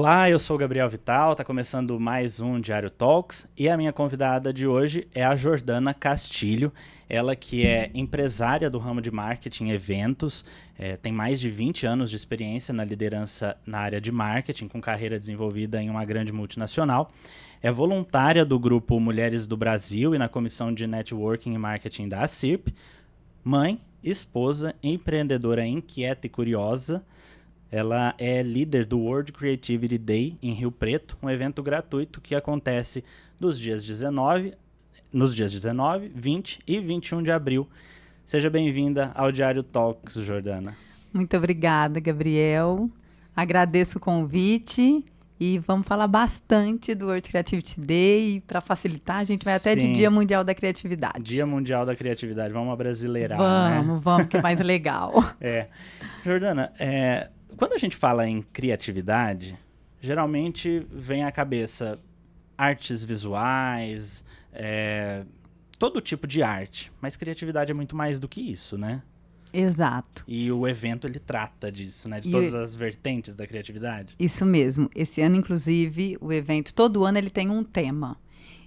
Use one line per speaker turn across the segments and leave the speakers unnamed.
Olá, eu sou o Gabriel Vital, está começando mais um Diário Talks e a minha convidada de hoje é a Jordana Castilho, ela que é empresária do ramo de marketing e eventos, tem mais de 20 anos de experiência na liderança na área de marketing, com carreira desenvolvida em uma grande multinacional, é voluntária do grupo Mulheres do Brasil e na comissão de Networking e Marketing da ACIRP, mãe, esposa, empreendedora inquieta e curiosa. Ela é líder do World Creativity Day em Rio Preto, um evento gratuito que acontece nos dias 19, 20 e 21 de abril. Seja bem-vinda ao Diário Talks, Jordana.
Muito obrigada, Gabriel. Agradeço o convite e vamos falar bastante do World Creativity Day. Para facilitar, a gente vai até de Dia Mundial da Criatividade.
Dia Mundial da Criatividade, vamos abrasileirar, né?
Vamos, que é mais legal.
Jordana, quando a gente fala em criatividade, geralmente vem à cabeça artes visuais, todo tipo de arte. Mas criatividade é muito mais do que isso, né?
Exato.
E o evento, ele trata disso, né? De todas as vertentes da criatividade.
Isso mesmo. Esse ano, inclusive, o evento, todo ano ele tem um tema.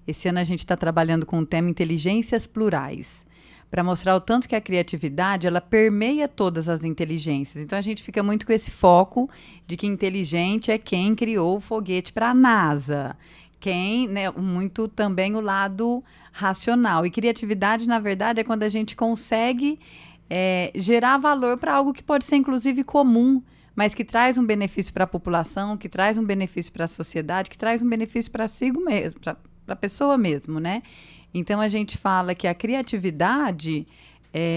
Esse ano a gente está trabalhando com o tema Inteligências Plurais, para mostrar o tanto que a criatividade, ela permeia todas as inteligências. Então, a gente fica muito com esse foco de que inteligente é quem criou o foguete para a NASA. Muito também o lado racional. E criatividade, na verdade, é quando a gente consegue gerar valor para algo que pode ser, inclusive, comum, mas que traz um benefício para a população, que traz um benefício para a sociedade, que traz um benefício para si mesmo, para a pessoa mesmo, né? Então, a gente fala que a criatividade,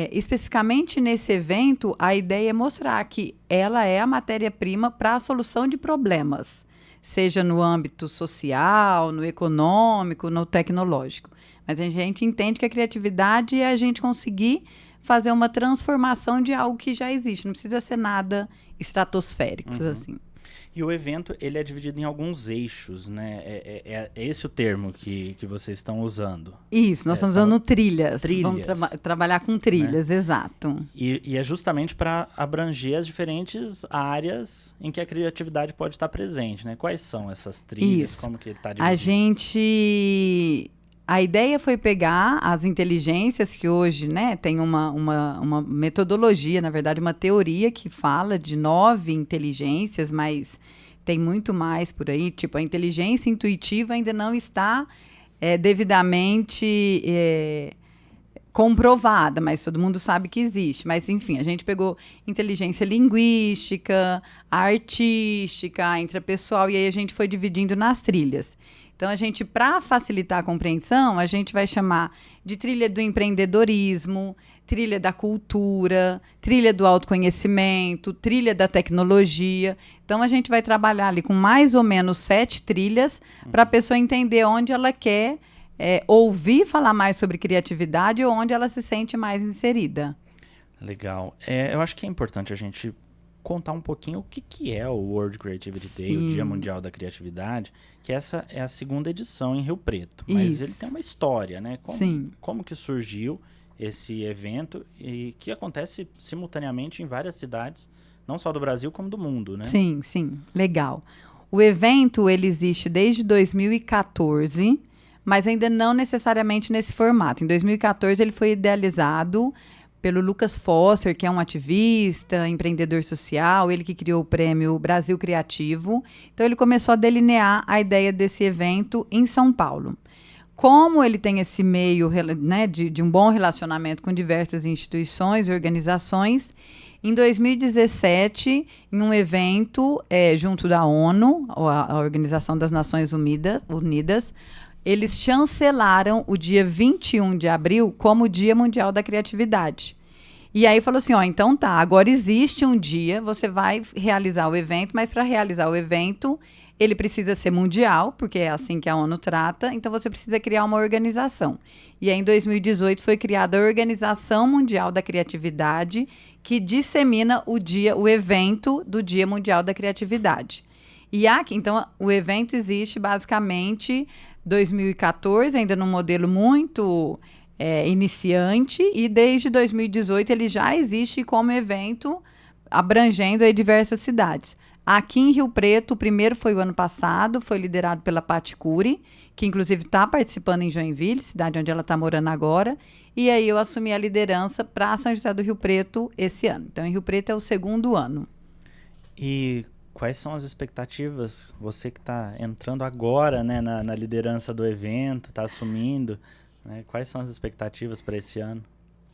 especificamente nesse evento, a ideia é mostrar que ela é a matéria-prima para a solução de problemas, seja no âmbito social, no econômico, no tecnológico. Mas a gente entende que a criatividade é a gente conseguir fazer uma transformação de algo que já existe. Não precisa ser nada estratosférico, assim.
E o evento, ele é dividido em alguns eixos, né? É esse o termo que vocês estão usando?
Isso, nós estamos usando trilhas.
Trilhas.
Vamos trabalhar com trilhas, né? Exato.
E é justamente para abranger as diferentes áreas em que a criatividade pode estar presente, né? Quais são essas trilhas?
Isso.
Como que ele está dividido?
A ideia foi pegar as inteligências que hoje, né, tem uma metodologia, na verdade, uma teoria que fala de 9 inteligências, mas tem muito mais por aí. Tipo, a inteligência intuitiva ainda não está devidamente comprovada, mas todo mundo sabe que existe. Mas, enfim, a gente pegou inteligência linguística, artística, intrapessoal, e aí a gente foi dividindo nas trilhas. Então, para facilitar a compreensão, a gente vai chamar de trilha do empreendedorismo, trilha da cultura, trilha do autoconhecimento, trilha da tecnologia. Então, a gente vai trabalhar ali com mais ou menos 7 trilhas para a pessoa entender onde ela quer ouvir falar mais sobre criatividade ou onde ela se sente mais inserida.
Legal. Eu acho que é importante a gente contar um pouquinho o que é o World Creativity Day, o Dia Mundial da Criatividade, que essa é a 2ª edição em Rio Preto. Mas ele tem uma história, né? Como que surgiu esse evento e que acontece simultaneamente em várias cidades, não só do Brasil, como do mundo, né?
Sim. Legal. O evento, ele existe desde 2014, mas ainda não necessariamente nesse formato. Em 2014, ele foi idealizado pelo Lucas Foster, que é um ativista, empreendedor social, ele que criou o prêmio Brasil Criativo. Então, ele começou a delinear a ideia desse evento em São Paulo. Como ele tem esse meio, né, de um bom relacionamento com diversas instituições e organizações, em 2017, em um evento junto da ONU, a Organização das Nações Unidas, eles chancelaram o dia 21 de abril como o Dia Mundial da Criatividade. E aí falou assim, então tá, agora existe um dia, você vai realizar o evento, mas para realizar o evento, ele precisa ser mundial, porque é assim que a ONU trata, então você precisa criar uma organização. E aí em 2018 foi criada a Organização Mundial da Criatividade, que dissemina o evento do Dia Mundial da Criatividade. E aqui, então, o evento existe basicamente 2014, ainda num modelo muito iniciante, e desde 2018 ele já existe como evento abrangendo aí diversas cidades. Aqui em Rio Preto, o primeiro foi o ano passado, foi liderado pela Paty Cury, que inclusive está participando em Joinville, cidade onde ela está morando agora. E aí eu assumi a liderança para São José do Rio Preto esse ano. Então, em Rio Preto é o segundo ano.
E quais são as expectativas? Você que está entrando agora, né, na liderança do evento, está assumindo, né? Quais são as expectativas para esse ano?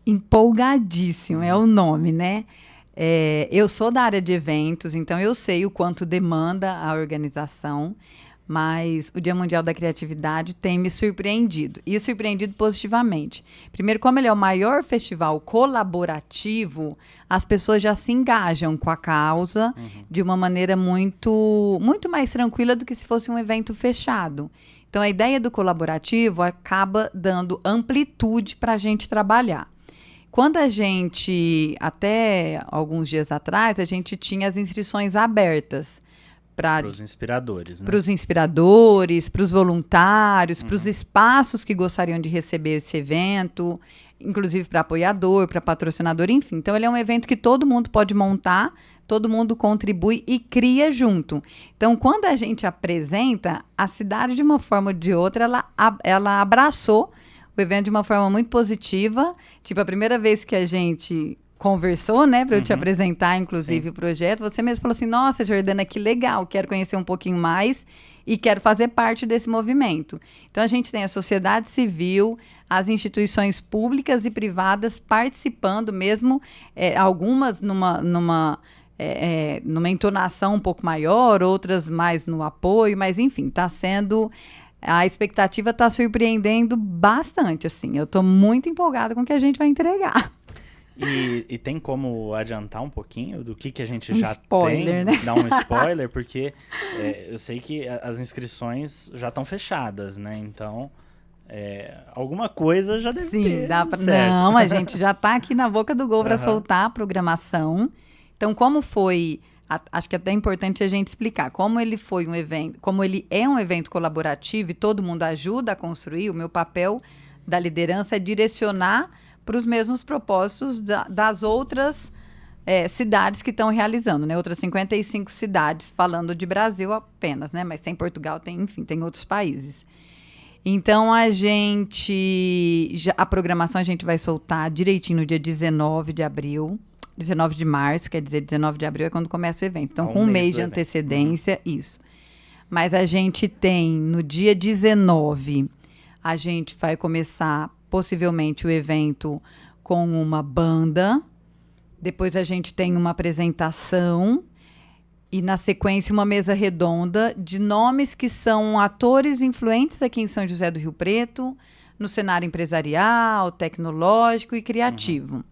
Empolgadíssimo, é o nome, né? Eu sou da área de eventos, então eu sei o quanto demanda a organização, mas o Dia Mundial da Criatividade tem me surpreendido, e surpreendido positivamente. Primeiro, como ele é o maior festival colaborativo, as pessoas já se engajam com a causa de uma maneira muito, muito mais tranquila do que se fosse um evento fechado. Então, a ideia do colaborativo acaba dando amplitude para a gente trabalhar. Quando a gente, até alguns dias atrás, a gente tinha as inscrições abertas para
os inspiradores, né?
Para os inspiradores, para os voluntários, para os espaços que gostariam de receber esse evento, inclusive para apoiador, para patrocinador, enfim. Então, ele é um evento que todo mundo pode montar, todo mundo contribui e cria junto. Então, quando a gente apresenta, a cidade, de uma forma ou de outra, ela abraçou o evento de uma forma muito positiva. Tipo, a primeira vez que a gente conversou, né, para eu te apresentar, inclusive, o projeto, você mesmo falou assim, nossa, Jordana, que legal, quero conhecer um pouquinho mais e quero fazer parte desse movimento. Então, a gente tem a sociedade civil, as instituições públicas e privadas participando, mesmo algumas numa entonação um pouco maior, outras mais no apoio, mas, enfim, está sendo... A expectativa está surpreendendo bastante, assim. Eu estou muito empolgada com o que a gente vai entregar.
E tem como adiantar um pouquinho do que a gente
Um
já
spoiler,
tem?
né?
Dar um spoiler, porque eu sei que as inscrições já estão fechadas, né? Então, alguma coisa já deve ter.
Sim, dá pra...
certo.
Não, a gente já está aqui na boca do gol para soltar a programação. Então, como foi... Acho que é até importante a gente explicar como ele foi um evento, como ele é um evento colaborativo e todo mundo ajuda a construir. O meu papel da liderança é direcionar para os mesmos propósitos das outras cidades que estão realizando, né? Outras 55 cidades, falando de Brasil apenas, né? Mas tem Portugal, enfim, tem outros países. Então, a programação a gente vai soltar direitinho no dia 19 de abril. 19 de março, quer dizer, 19 de abril é quando começa o evento. Então, com um mês de antecedência, isso. Mas a gente tem, no dia 19, a gente vai começar, possivelmente, o evento com uma banda. Depois a gente tem uma apresentação. E, na sequência, uma mesa redonda de nomes que são atores influentes aqui em São José do Rio Preto, no cenário empresarial, tecnológico e criativo.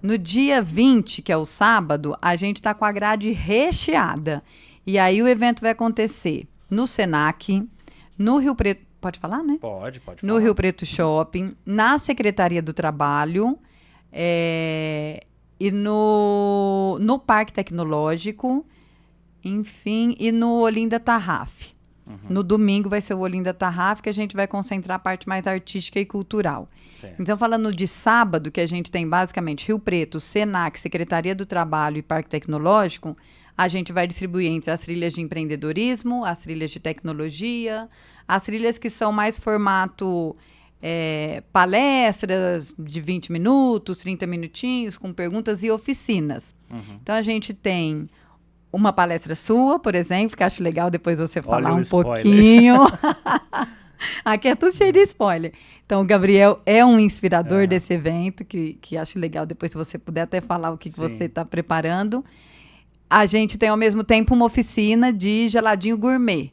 No dia 20, que é o sábado, a gente está com a grade recheada. E aí o evento vai acontecer no Senac, no Rio Preto... Pode falar, né?
Pode falar.
No Rio Preto Shopping, na Secretaria do Trabalho e no Parque Tecnológico, enfim, e no Olinda Tarraf. No domingo vai ser o Olinda Tarraf, que a gente vai concentrar a parte mais artística e cultural.
Certo.
Então, falando de sábado, que a gente tem basicamente Rio Preto, Senac, Secretaria do Trabalho e Parque Tecnológico, a gente vai distribuir entre as trilhas de empreendedorismo, as trilhas de tecnologia, as trilhas que são mais formato palestras de 20 minutos, 30 minutinhos, com perguntas e oficinas. Então, a gente tem uma palestra sua, por exemplo, que acho legal depois você falar um pouquinho. Aqui é tudo cheio de spoiler. Então, o Gabriel é um inspirador desse evento, que acho legal depois, se você puder até falar o que você está preparando. A gente tem, ao mesmo tempo, uma oficina de geladinho gourmet.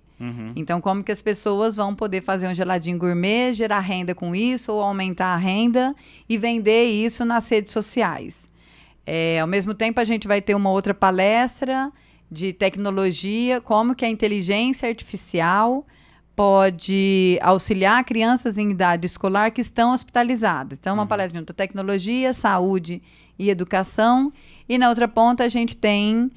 Então, como que as pessoas vão poder fazer um geladinho gourmet, gerar renda com isso, ou aumentar a renda e vender isso nas redes sociais. Ao mesmo tempo, a gente vai ter uma outra palestra de tecnologia, como que a inteligência artificial pode auxiliar crianças em idade escolar que estão hospitalizadas. Então, uma palestra de tecnologia, saúde e educação. E na outra ponta, a gente tem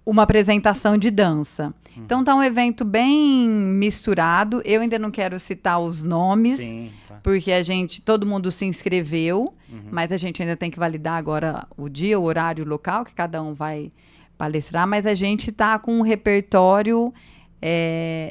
uma apresentação de dança. Então tá um evento bem misturado. Eu ainda não quero citar os nomes,
Sim, tá.
porque todo mundo se inscreveu, mas a gente ainda tem que validar agora o dia, o horário, o local, que cada um vai palestrar, mas a gente tá com um repertório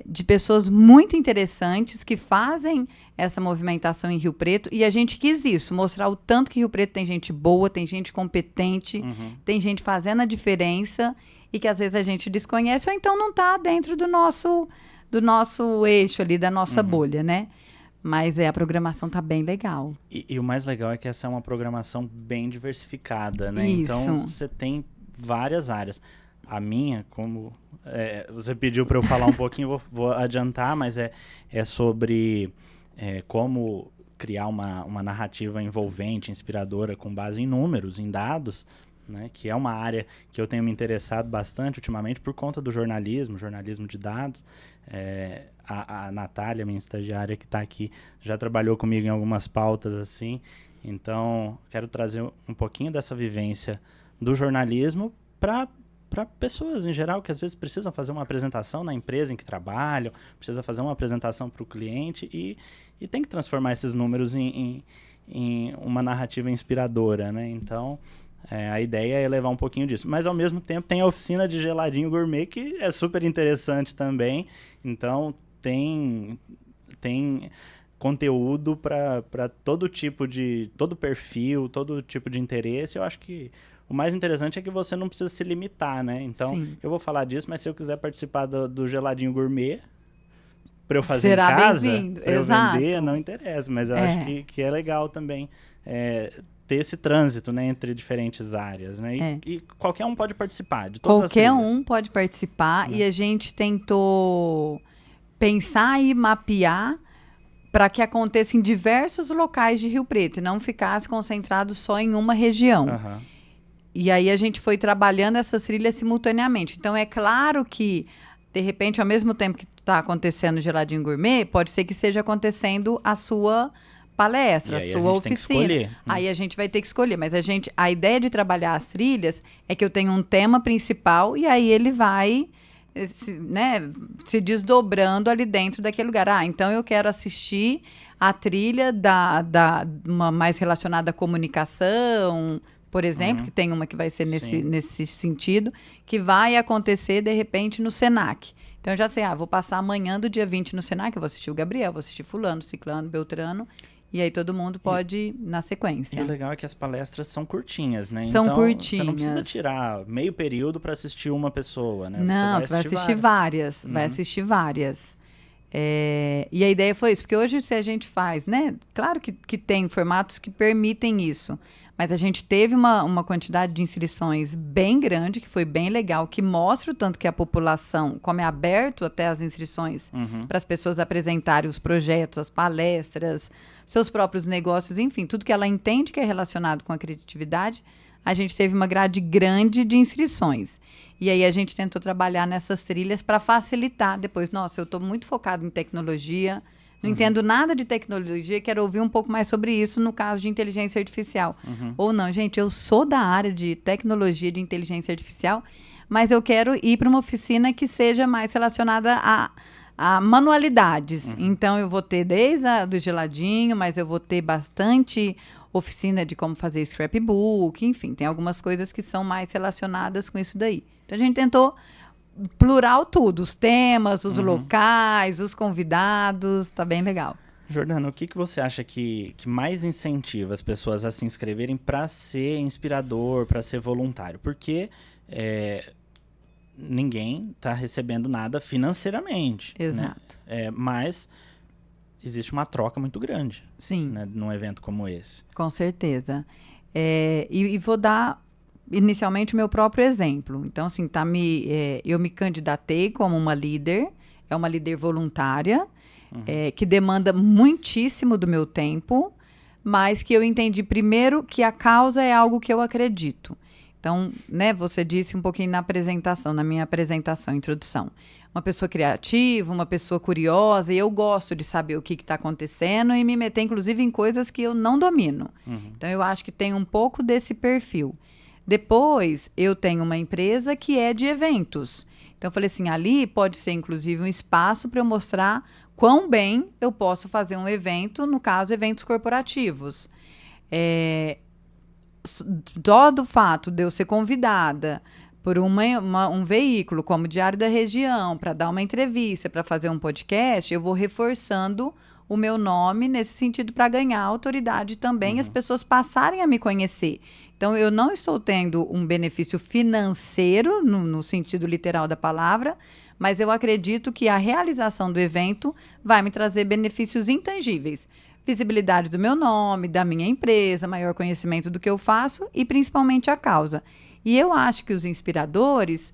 de pessoas muito interessantes que fazem essa movimentação em Rio Preto, e a gente quis isso, mostrar o tanto que Rio Preto tem gente boa, tem gente competente, tem gente fazendo a diferença, e que às vezes a gente desconhece, ou então não está dentro do nosso eixo ali, da nossa bolha, né? Mas a programação tá bem legal.
E o mais legal é que essa é uma programação bem diversificada, né?
Isso.
Então, você tem várias áreas. A minha, como você pediu para eu falar um pouquinho, vou adiantar, mas é sobre como criar uma narrativa envolvente, inspiradora, com base em números, em dados, né, que é uma área que eu tenho me interessado bastante ultimamente por conta do jornalismo de dados. A Natália, minha estagiária que está aqui, já trabalhou comigo em algumas pautas assim. Então, quero trazer um pouquinho dessa vivência do jornalismo para pessoas em geral que às vezes precisam fazer uma apresentação na empresa em que trabalham, precisa fazer uma apresentação para o cliente e tem que transformar esses números em uma narrativa inspiradora, né? Então, a ideia é levar um pouquinho disso. Mas, ao mesmo tempo, tem a oficina de geladinho gourmet, que é super interessante também. Então, tem conteúdo para todo perfil, todo tipo de interesse. Eu acho que o mais interessante é que você não precisa se limitar, né? Então,
Sim.
Eu vou falar disso, mas se eu quiser participar do geladinho gourmet, para eu fazer
Será
em casa,
bem-vindo.
para eu
Exato.
vender, não interessa. Mas eu acho que é legal também ter esse trânsito, né, entre diferentes áreas, né? E qualquer um pode participar de todas as trilhas.
Qualquer um pode participar, e a gente tentou pensar e mapear para que aconteça em diversos locais de Rio Preto e não ficasse concentrado só em uma região. E aí a gente foi trabalhando essas trilhas simultaneamente. Então, é claro que, de repente, ao mesmo tempo que está acontecendo o Geladinho Gourmet, pode ser que esteja acontecendo a sua palestra, a sua oficina. Aí a gente vai ter que escolher. Mas a ideia de trabalhar as trilhas é que eu tenho um tema principal e aí ele vai se desdobrando ali dentro daquele lugar. Então eu quero assistir a trilha uma mais relacionada à comunicação, por exemplo, que tem uma que vai ser nesse sentido, que vai acontecer, de repente, no Senac. Então, eu já sei, vou passar amanhã do dia 20 no Senac, eu vou assistir o Gabriel, vou assistir fulano, ciclano, beltrano, e aí todo mundo pode ir na sequência.
E o legal é que as palestras são curtinhas, né?
São
então,
curtinhas.
Você não precisa tirar meio período para assistir uma pessoa, né?
Não, você vai assistir várias. Vai assistir várias. E a ideia foi isso, porque hoje se a gente faz, né? Claro que tem formatos que permitem isso, mas a gente teve uma quantidade de inscrições bem grande, que foi bem legal, que mostra o tanto que a população, como é aberto até as inscrições para as pessoas apresentarem os projetos, as palestras, seus próprios negócios, enfim, tudo que ela entende que é relacionado com a criatividade, a gente teve uma grade grande de inscrições. E aí a gente tentou trabalhar nessas trilhas para facilitar depois. Nossa, eu estou muito focado em tecnologia, não entendo nada de tecnologia, quero ouvir um pouco mais sobre isso no caso de inteligência artificial. Ou não, gente, eu sou da área de tecnologia de inteligência artificial, mas eu quero ir para uma oficina que seja mais relacionada a manualidades. Então, eu vou ter desde do geladinho, mas eu vou ter bastante oficina de como fazer scrapbook, enfim, tem algumas coisas que são mais relacionadas com isso daí. Então, a gente tentou plural tudo, os temas, os locais, os convidados, tá bem legal.
Jordana, o que você acha que mais incentiva as pessoas a se inscreverem para ser inspirador, para ser voluntário? Porque ninguém está recebendo nada financeiramente.
Exato.
Né? Mas existe uma troca muito grande.
Sim.
Né, num evento como esse.
Com certeza. E vou dar inicialmente o meu próprio exemplo. Então, assim, eu me candidatei como uma líder voluntária, que demanda muitíssimo do meu tempo, mas que eu entendi primeiro que a causa é algo que eu acredito. Então, né, você disse um pouquinho na minha apresentação, introdução. Uma pessoa criativa, uma pessoa curiosa, e eu gosto de saber o que está acontecendo e me meter, inclusive, em coisas que eu não domino. Então, eu acho que tem um pouco desse perfil. Depois, eu tenho uma empresa que é de eventos. Então, eu falei assim, ali pode ser, inclusive, um espaço para eu mostrar quão bem eu posso fazer um evento, no caso, eventos corporativos. Dó do fato de eu ser convidada por um veículo como Diário da Região para dar uma entrevista, para fazer um podcast, eu vou reforçando o meu nome nesse sentido para ganhar autoridade também, as pessoas passarem a me conhecer. Então, eu não estou tendo um benefício financeiro, no sentido literal da palavra, mas eu acredito que a realização do evento vai me trazer benefícios intangíveis. Visibilidade do meu nome, da minha empresa, maior conhecimento do que eu faço e principalmente a causa. E eu acho que os inspiradores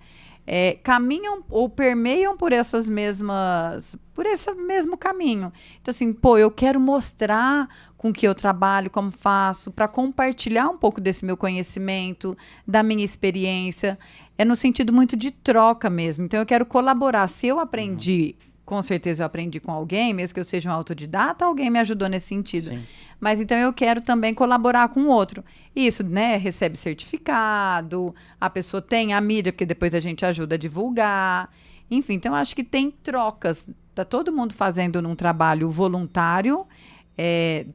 caminham ou permeiam por esse mesmo caminho. Então, assim, eu quero mostrar com que eu trabalho, como faço, para compartilhar um pouco desse meu conhecimento, da minha experiência. É no sentido muito de troca mesmo. Então, eu quero colaborar. Se eu aprendi, com certeza eu aprendi com alguém, mesmo que eu seja um autodidata, alguém me ajudou nesse sentido.
Sim.
Mas então eu quero também colaborar com o outro. Isso, né? Recebe certificado, a pessoa tem a mídia, porque depois a gente ajuda a divulgar. Enfim, então eu acho que tem trocas. Tá todo mundo fazendo um trabalho voluntário,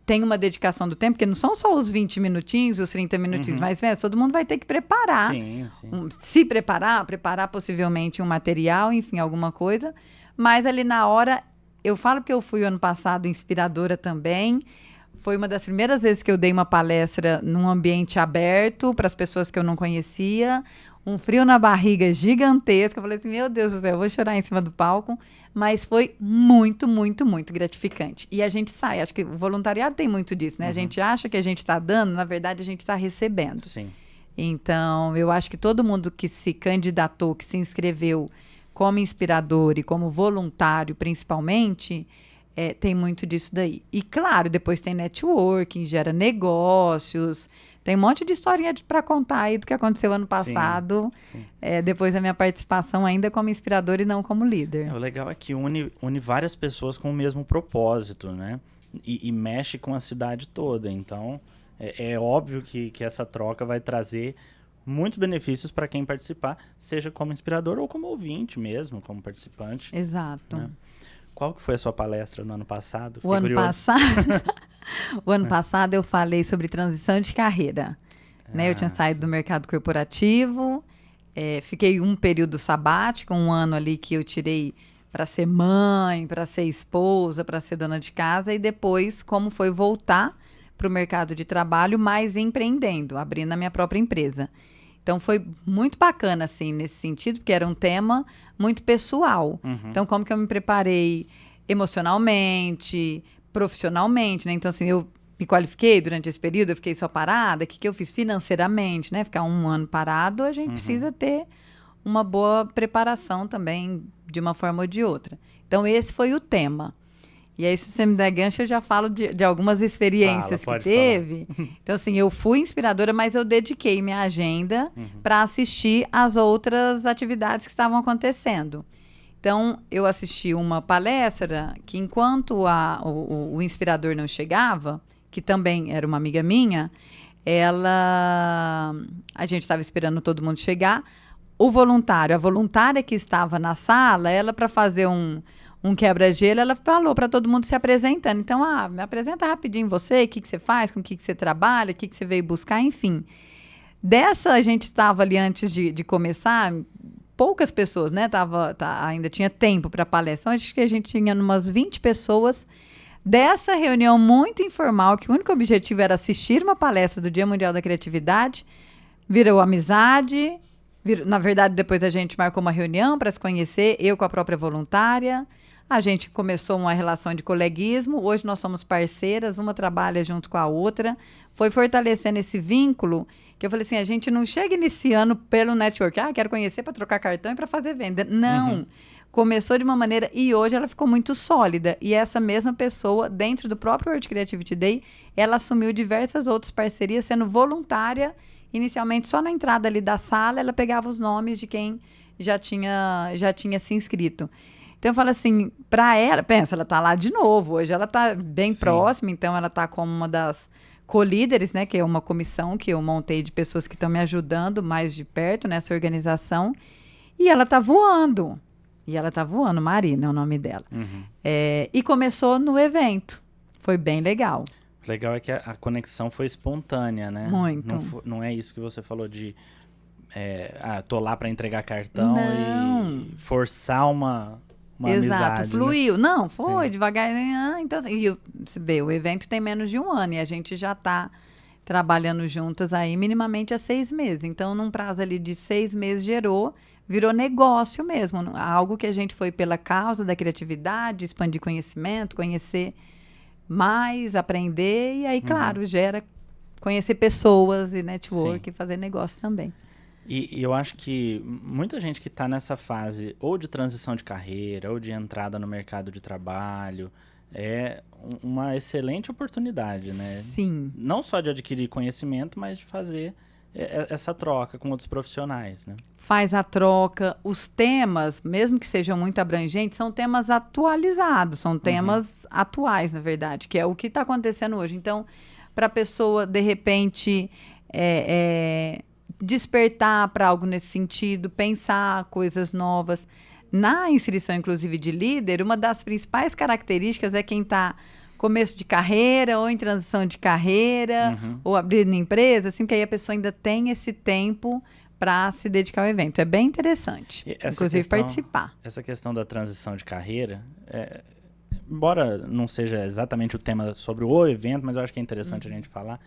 tem uma dedicação do tempo, porque não são só os 20 minutinhos, os 30 minutinhos, mas todo mundo vai ter que preparar.
Sim, sim.
Se preparar possivelmente um material, enfim, alguma coisa. Mas ali na hora, eu falo que eu fui ano passado inspiradora também. Foi uma das primeiras vezes que eu dei uma palestra num ambiente aberto para as pessoas que eu não conhecia. Um frio na barriga gigantesco. Eu falei assim, meu Deus do céu, eu vou chorar em cima do palco. Mas foi muito, muito, muito gratificante. E a gente sai. Acho que o voluntariado tem muito disso, né? A gente acha que a gente está dando, na verdade, a gente está recebendo.
Sim.
Então, eu acho que todo mundo que se candidatou, que se inscreveu como inspirador e como voluntário, principalmente, tem muito disso daí. E, claro, depois tem networking, gera negócios, tem um monte de historinha para contar aí do que aconteceu ano passado, sim. Depois da minha participação ainda como inspirador e não como líder.
O legal é que une várias pessoas com o mesmo propósito, né? E mexe com a cidade toda. Então, é óbvio que essa troca vai trazer muitos benefícios para quem participar, seja como inspirador ou como ouvinte mesmo, como participante.
Exato.
Né? Qual que foi a sua palestra no ano passado?
O ano passado eu falei sobre transição de carreira. Né? Eu tinha saído do mercado corporativo, fiquei um período sabático, um ano ali que eu tirei para ser mãe, para ser esposa, para ser dona de casa, e depois como foi voltar para o mercado de trabalho, mas empreendendo, abrindo a minha própria empresa. Então, foi muito bacana, assim, nesse sentido, porque era um tema muito pessoal. Então, como que eu me preparei emocionalmente, profissionalmente, né? Então, assim, eu me qualifiquei durante esse período, eu fiquei só parada. O que eu fiz financeiramente, né? Ficar um ano parado, a gente precisa ter uma boa preparação também, de uma forma ou de outra. Então, esse foi o tema. E aí, se você me der gancho, eu já falo de algumas experiências que teve. Falar. Então, assim, eu fui inspiradora, mas eu dediquei minha agenda para assistir às outras atividades que estavam acontecendo. Então, eu assisti uma palestra que, enquanto o inspirador não chegava, que também era uma amiga minha, a gente estava esperando todo mundo chegar. A voluntária que estava na sala, ela, para fazer um quebra-gelo, ela falou para todo mundo se apresentando. Então, me apresenta rapidinho você, o que você faz, com o que você trabalha, o que você veio buscar, enfim. Dessa, a gente estava ali antes de começar, poucas pessoas, né? Ainda tinha tempo para a palestra. Então, acho que a gente tinha umas 20 pessoas. Dessa reunião muito informal, que o único objetivo era assistir uma palestra do Dia Mundial da Criatividade, virou amizade. Na verdade, depois a gente marcou uma reunião para se conhecer, eu com a própria voluntária. A gente começou uma relação de coleguismo. Hoje nós somos parceiras, uma trabalha junto com a outra. Foi fortalecendo esse vínculo que eu falei assim, a gente não chega iniciando pelo network. Quero conhecer para trocar cartão e para fazer venda. Não. Começou de uma maneira e hoje ela ficou muito sólida. E essa mesma pessoa, dentro do próprio World Creativity Day, ela assumiu diversas outras parcerias, sendo voluntária. Inicialmente, só na entrada ali da sala, ela pegava os nomes de quem já tinha se inscrito. Então, eu falo assim, para ela, pensa, ela está lá de novo, hoje ela está bem próxima, então ela está como uma das co-líderes, né, que é uma comissão que eu montei de pessoas que estão me ajudando mais de perto nessa organização. E ela tá voando. Marina é o nome dela. E começou no evento. Foi bem legal.
O legal é que a conexão foi espontânea, né?
Muito.
Não é isso que você falou de... tô lá para entregar cartão e forçar uma
Exato,
amizade,
fluiu.
né?
Não, foi
Sim.
devagar. Então, assim, você vê, o evento tem menos de um ano e a gente já está trabalhando juntas aí minimamente há 6 meses. Então, num prazo ali de 6 meses virou negócio mesmo. Algo que a gente foi pela causa da criatividade, expandir conhecimento, conhecer mais, aprender e aí, claro, gera conhecer pessoas e network e fazer negócio também.
E eu acho que muita gente que está nessa fase ou de transição de carreira ou de entrada no mercado de trabalho é uma excelente oportunidade, né?
Sim.
Não só de adquirir conhecimento, mas de fazer essa troca com outros profissionais, né?
Faz a troca. Os temas, mesmo que sejam muito abrangentes, são temas atualizados, são temas atuais, na verdade, que é o que está acontecendo hoje. Então, para a pessoa, de repente, despertar para algo nesse sentido, pensar coisas novas. Na inscrição, inclusive, de líder, uma das principais características é quem está começo de carreira ou em transição de carreira ou abrindo empresa, assim, que aí a pessoa ainda tem esse tempo para se dedicar ao evento. É bem interessante, inclusive participar.
Essa questão da transição de carreira, embora não seja exatamente o tema sobre o evento, mas eu acho que é interessante a gente falar,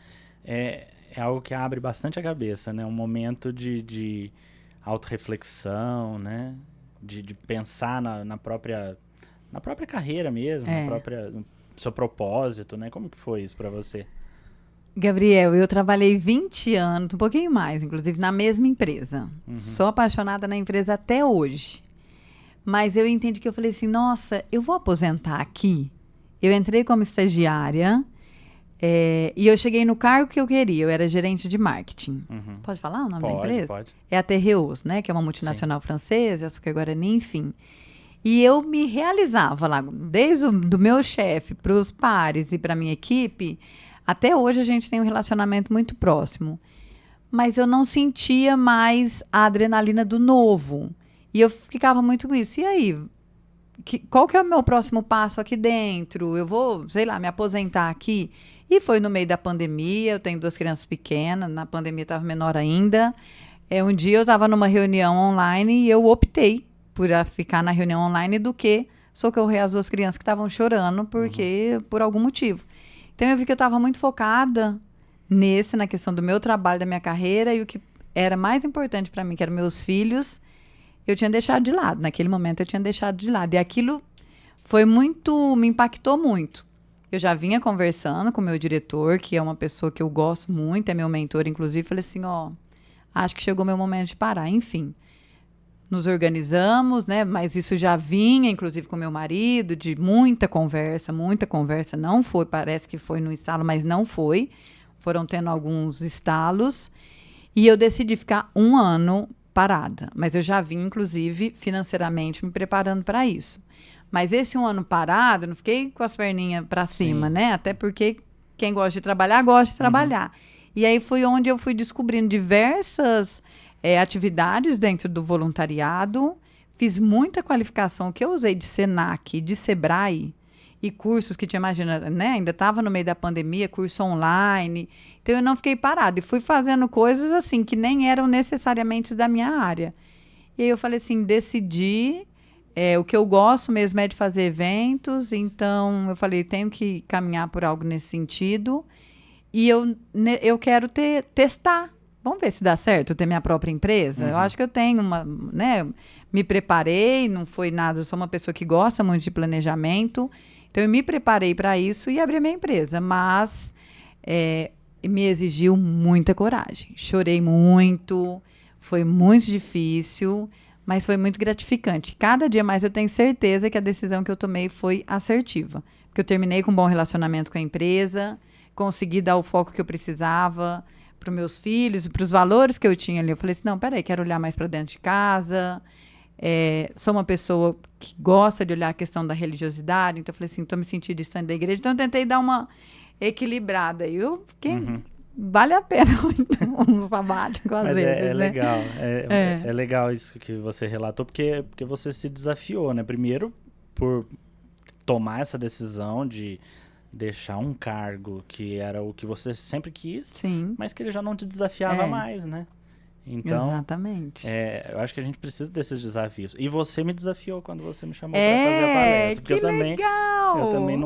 é algo que abre bastante a cabeça, né? Um momento de autorreflexão, né? De pensar na própria carreira mesmo, no seu propósito, né? Como que foi isso para você?
Gabriel, eu trabalhei 20 anos, um pouquinho mais, inclusive, na mesma empresa. Sou apaixonada na empresa até hoje. Mas eu entendi que eu falei assim, nossa, eu vou aposentar aqui. Eu entrei como estagiária e eu cheguei no cargo que eu queria. Eu era gerente de marketing. Pode falar o nome da empresa?
Pode.
É a Terreus, né? Que é uma multinacional francesa, açúcar Guarani, enfim. E eu me realizava lá, desde do meu chefe para os pares e para minha equipe. Até hoje a gente tem um relacionamento muito próximo. Mas eu não sentia mais a adrenalina do novo. E eu ficava muito com isso. E aí? Qual que é o meu próximo passo aqui dentro? Eu vou, sei lá, me aposentar aqui? E foi no meio da pandemia. Eu tenho 2 crianças pequenas. Na pandemia eu estava menor ainda. Um dia eu estava numa reunião online e eu optei por ficar na reunião online do que socorrer as 2 crianças que estavam chorando por algum motivo. Então, eu vi que eu estava muito focada na questão do meu trabalho, da minha carreira, e o que era mais importante para mim, que eram meus filhos, eu tinha deixado de lado. Naquele momento, eu tinha deixado de lado. E aquilo me impactou muito. Eu já vinha conversando com o meu diretor, que é uma pessoa que eu gosto muito, é meu mentor, inclusive, falei assim, acho que chegou o meu momento de parar. Enfim, nos organizamos, né? Mas isso já vinha, inclusive, com meu marido, de muita conversa. Não foi, parece que foi no estalo, mas não foi. Foram tendo alguns estalos. E eu decidi ficar 1 ano parada. Mas eu já vim, inclusive, financeiramente, me preparando para isso. Mas esse 1 ano parado, eu não fiquei com as perninhas para cima, né? Até porque quem gosta de trabalhar, gosta de trabalhar. E aí foi onde eu fui descobrindo diversas atividades dentro do voluntariado. Fiz muita qualificação que eu usei de Senac, de Sebrae, e cursos que, imagina, né? Ainda estava no meio da pandemia, curso online. Então, eu não fiquei parada. E fui fazendo coisas, assim, que nem eram necessariamente da minha área. E aí eu falei assim, decidi. O que eu gosto mesmo é de fazer eventos. Então, eu falei, tenho que caminhar por algo nesse sentido. E eu quero testar. Vamos ver se dá certo ter minha própria empresa? Eu acho que eu tenho me preparei, não foi nada, eu sou uma pessoa que gosta muito de planejamento. Então, eu me preparei para isso e abri a minha empresa. Mas me exigiu muita coragem. Chorei muito, foi muito difícil, mas foi muito gratificante. Cada dia mais eu tenho certeza que a decisão que eu tomei foi assertiva. Porque eu terminei com um bom relacionamento com a empresa, consegui dar o foco que eu precisava para os meus filhos, para os valores que eu tinha ali. Eu falei assim, não, peraí, quero olhar mais para dentro de casa. Sou uma pessoa que gosta de olhar a questão da religiosidade. Então, eu falei assim, estou me sentindo distante da igreja. Então, eu tentei dar uma equilibrada. Vale a pena um sabático às vezes,
é
né?
legal. É legal isso que você relatou, porque você se desafiou, né? Primeiro, por tomar essa decisão de deixar um cargo que era o que você sempre quis,
Sim.
mas que ele já não te desafiava mais, né? Então,
exatamente.
Eu acho que a gente precisa desses desafios. E você me desafiou quando você me chamou para fazer a palestra. Porque
legal!
Eu também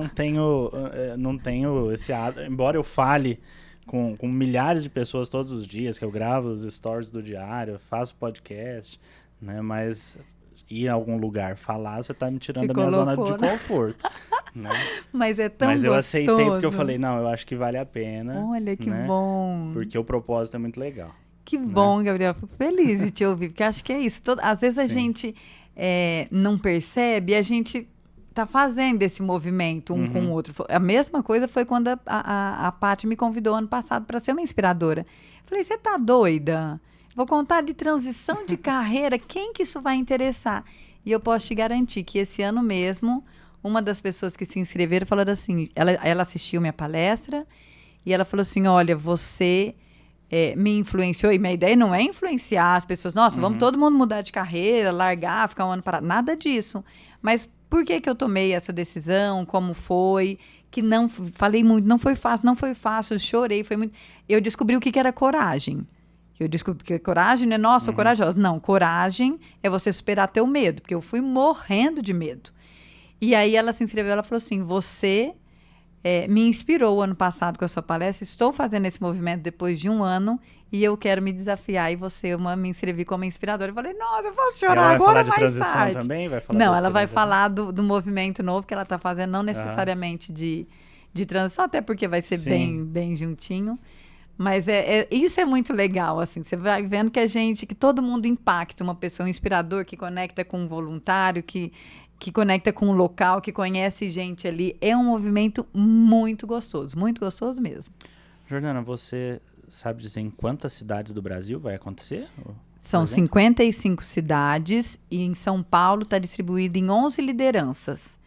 não tenho esse hábito. Embora eu fale com milhares de pessoas todos os dias, que eu gravo os stories do diário, faço podcast, né? Mas ir a algum lugar falar, você tá me tirando da minha zona de conforto. Né?
Mas é tão
Mas eu
gostoso.
aceitei porque eu falei, não, eu acho que vale a pena.
Olha, que
né?
bom.
Porque o propósito é muito legal.
Que bom, Gabriel. Fico feliz de te ouvir, porque acho que é isso. Às vezes a gente não percebe, a gente tá fazendo esse movimento um com o outro. A mesma coisa foi quando a Paty me convidou ano passado para ser uma inspiradora. Falei, você tá doida? Vou contar de transição de carreira, quem que isso vai interessar? E eu posso te garantir que esse ano mesmo, uma das pessoas que se inscreveram falou assim, ela assistiu minha palestra e ela falou assim, olha, você me influenciou, e minha ideia não é influenciar as pessoas, nossa, vamos todo mundo mudar de carreira, largar, ficar um ano parado, nada disso. Mas por que eu tomei essa decisão, como foi, que não, falei muito, não foi fácil, chorei, foi muito... Eu descobri o que era coragem. Eu descobri que coragem não é, nossa, sou corajosa. Não, coragem é você superar teu medo, porque eu fui morrendo de medo. E aí ela se inscreveu, ela falou assim, você me inspirou ano passado com a sua palestra, estou fazendo esse movimento depois de um ano e eu quero me desafiar e me inscrevi como inspiradora. Eu falei, nossa, eu posso chorar agora mais tarde. Ela vai falar de transição
também? Vai falar
não, ela vai falar do movimento novo que ela está fazendo, não necessariamente de transição, até porque vai ser bem juntinho. Mas isso é muito legal, assim, você vai vendo que todo mundo impacta, uma pessoa, um inspirador que conecta com um voluntário, que conecta com o local, que conhece gente ali. É um movimento muito gostoso mesmo.
Jordana, você sabe dizer em quantas cidades do Brasil vai acontecer?
São 55 cidades e em São Paulo está distribuído em 11 lideranças.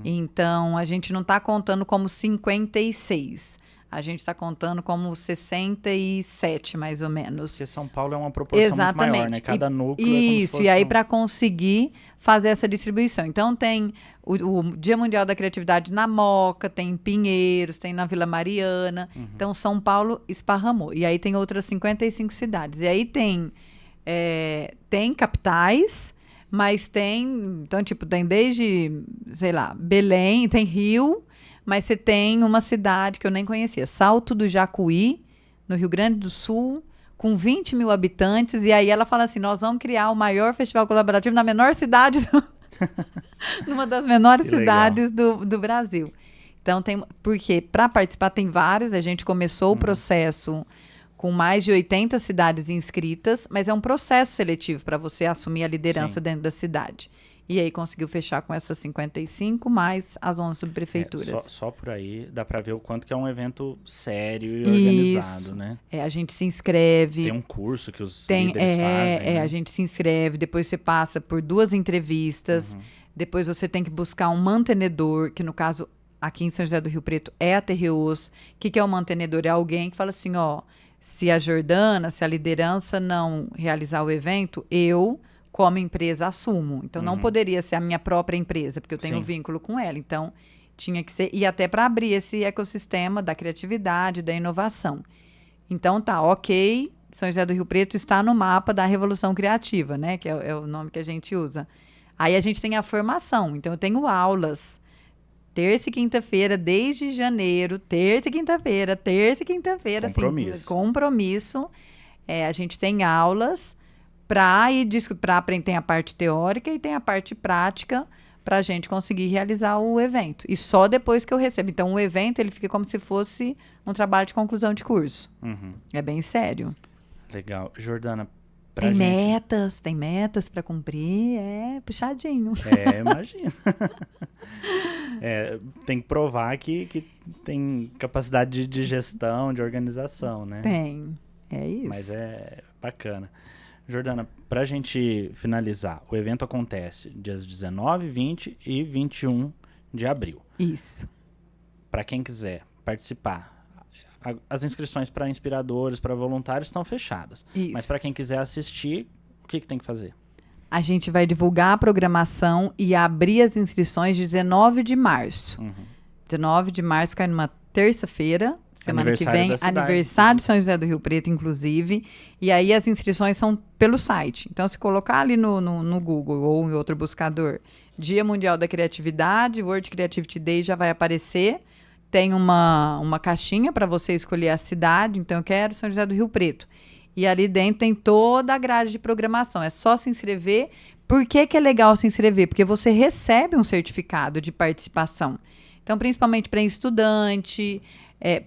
Então, a gente não está contando como 56. A gente está contando como 67, mais ou menos.
Porque São Paulo é uma proporção muito maior, né? Cada núcleo é como se fosse
e aí para conseguir fazer essa distribuição. Então, tem o Dia Mundial da Criatividade na Moca, tem em Pinheiros, tem na Vila Mariana. Então, São Paulo esparramou. E aí tem outras 55 cidades. E aí tem capitais, mas então, tipo, tem desde, sei lá, Belém, tem Rio... Mas você tem uma cidade que eu nem conhecia, Salto do Jacuí, no Rio Grande do Sul, com 20 mil habitantes. E aí ela fala assim, nós vamos criar o maior festival colaborativo na menor cidade, numa das menores cidades do Brasil. Então, porque para participar tem várias, a gente começou o processo com mais de 80 cidades inscritas, mas é um processo seletivo para você assumir a liderança dentro da cidade. E aí conseguiu fechar com essas 55, mais as 11 subprefeituras.
Só por aí dá para ver o quanto que é um evento sério e organizado, né?
A gente se inscreve.
Tem um curso que os líderes fazem.
A gente se inscreve, depois você passa por 2 entrevistas, depois você tem que buscar um mantenedor, que no caso, aqui em São José do Rio Preto, é a Terreos. O que é um mantenedor? É alguém que fala assim, se a Jordana, se a liderança não realizar o evento, eu... como empresa, assumo. Então, não poderia ser a minha própria empresa, porque eu tenho vínculo com ela. Então, tinha que ser... E até para abrir esse ecossistema da criatividade, da inovação. Então, tá, ok, São José do Rio Preto está no mapa da Revolução Criativa, né? Que é o nome que a gente usa. Aí, a gente tem a formação. Então, eu tenho aulas. Terça e quinta-feira, desde janeiro. Terça e quinta-feira.
Compromisso.
Compromisso. A gente tem aulas... para aprender, tem a parte teórica e tem a parte prática para a gente conseguir realizar o evento. E só depois que eu recebo. Então, o evento ele fica como se fosse um trabalho de conclusão de curso. É bem sério.
Legal. Jordana,
tem metas para cumprir, puxadinho.
Imagino. Tem que provar que tem capacidade de gestão, de organização, né?
Tem, é isso.
Mas é bacana. Jordana, para a gente finalizar, o evento acontece dias 19, 20 e 21 de abril.
Isso.
Para quem quiser participar. As inscrições para inspiradores, para voluntários estão fechadas.
Isso.
Mas para quem quiser assistir, o que tem que fazer?
A gente vai divulgar a programação e abrir as inscrições de 19 de março. 19 de março cai numa terça-feira, semana que vem, aniversário de São José do Rio Preto, inclusive. E aí as inscrições são pelo site. Então, se colocar ali no Google ou em outro buscador, Dia Mundial da Criatividade, World Creativity Day, já vai aparecer. Tem uma caixinha para você escolher a cidade. Então, eu quero São José do Rio Preto. E ali dentro tem toda a grade de programação. É só se inscrever. Por que é legal se inscrever? Porque você recebe um certificado de participação. Então, principalmente para estudante,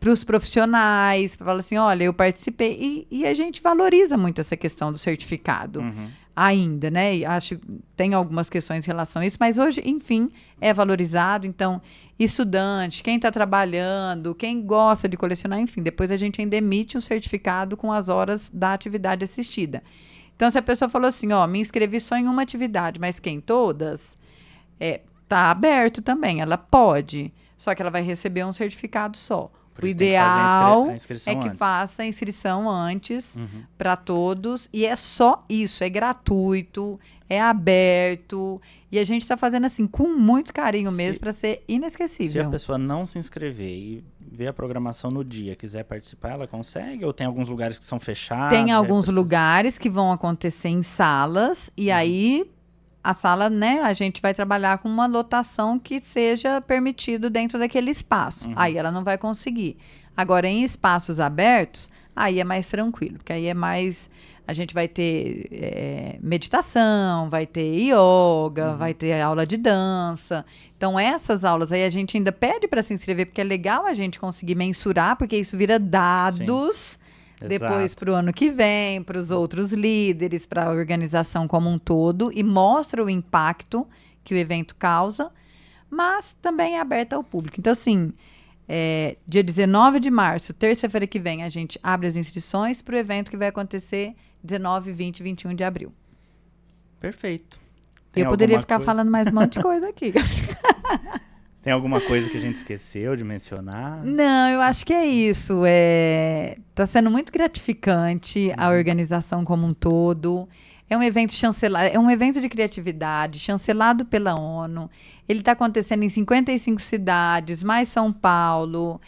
para os profissionais, para falar assim, olha, eu participei. E a gente valoriza muito essa questão do certificado ainda, né? E acho que tem algumas questões em relação a isso, mas hoje, enfim, é valorizado. Então, estudante, quem está trabalhando, quem gosta de colecionar, enfim, depois a gente ainda emite um certificado com as horas da atividade assistida. Então, se a pessoa falou assim, me inscrevi só em uma atividade, mas quem todas, tá aberto também, ela pode, só que ela vai receber um certificado só. O ideal é que faça a inscrição antes para todos. E é só isso, é gratuito, é aberto. E a gente está fazendo assim, com muito carinho mesmo, para ser inesquecível.
Se a pessoa não se inscrever e ver a programação no dia, quiser participar, ela consegue? Ou tem alguns lugares que são fechados?
Tem alguns lugares que vão acontecer em salas. E aí, a sala, né, a gente vai trabalhar com uma lotação que seja permitido dentro daquele espaço. Aí ela não vai conseguir. Agora, em espaços abertos, aí é mais tranquilo, porque aí é mais... A gente vai ter meditação, vai ter yoga, vai ter aula de dança. Então, essas aulas aí a gente ainda pede para se inscrever, porque é legal a gente conseguir mensurar, porque isso vira dados... Depois para o ano que vem, para os outros líderes, para a organização como um todo, e mostra o impacto que o evento causa, mas também é aberto ao público. Então, assim, dia 19 de março, terça-feira que vem, a gente abre as inscrições para o evento que vai acontecer 19, 20 e 21 de abril.
Perfeito.
Eu poderia ficar falando mais um monte de coisa aqui.
Tem alguma coisa que a gente esqueceu de mencionar?
Não, eu acho que é isso. Tá sendo muito gratificante a organização como um todo. É um evento chancelado, é um evento de criatividade, chancelado pela ONU. Ele está acontecendo em 55 cidades, mais São Paulo,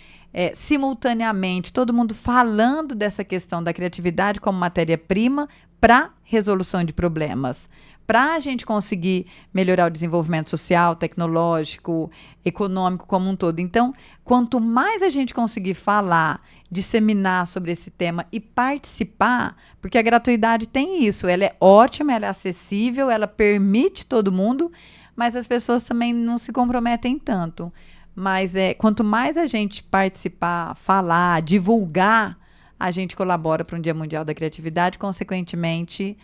simultaneamente, todo mundo falando dessa questão da criatividade como matéria-prima para resolução de problemas. Para a gente conseguir melhorar o desenvolvimento social, tecnológico, econômico como um todo. Então, quanto mais a gente conseguir falar, disseminar sobre esse tema e participar, porque a gratuidade tem isso, ela é ótima, ela é acessível, ela permite todo mundo, mas as pessoas também não se comprometem tanto. Mas quanto mais a gente participar, falar, divulgar, a gente colabora para um Dia Mundial da Criatividade, consequentemente...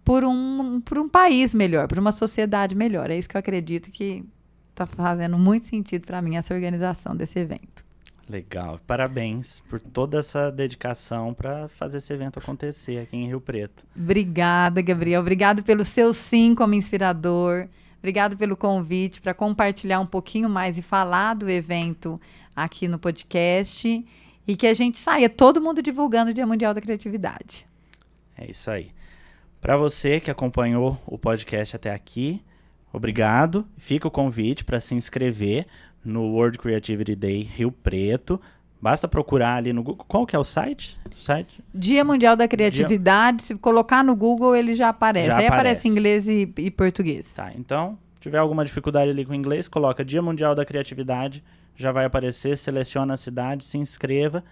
por um país melhor, por uma sociedade melhor. É isso que eu acredito que está fazendo muito sentido para mim, essa organização desse evento.
Legal. Parabéns por toda essa dedicação para fazer esse evento acontecer aqui em Rio Preto.
Obrigada, Gabriel. Obrigado pelo seu sim como inspirador. Obrigado pelo convite para compartilhar um pouquinho mais e falar do evento aqui no podcast. E que a gente saia todo mundo divulgando o Dia Mundial da Criatividade.
É isso aí. Para você que acompanhou o podcast até aqui, obrigado. Fica o convite para se inscrever no World Creativity Day Rio Preto. Basta procurar ali no Google. Qual que é o site?
Dia Mundial da Criatividade. Se colocar no Google, ele já aparece. Aí aparece em inglês e português.
Tá, então, se tiver alguma dificuldade ali com o inglês, coloca Dia Mundial da Criatividade. Já vai aparecer, seleciona a cidade, se inscreva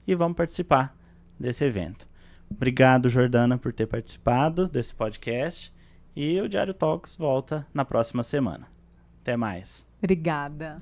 e vamos participar desse evento. Obrigado, Jordana, por ter participado desse podcast. E o Diário Talks volta na próxima semana. Até mais.
Obrigada.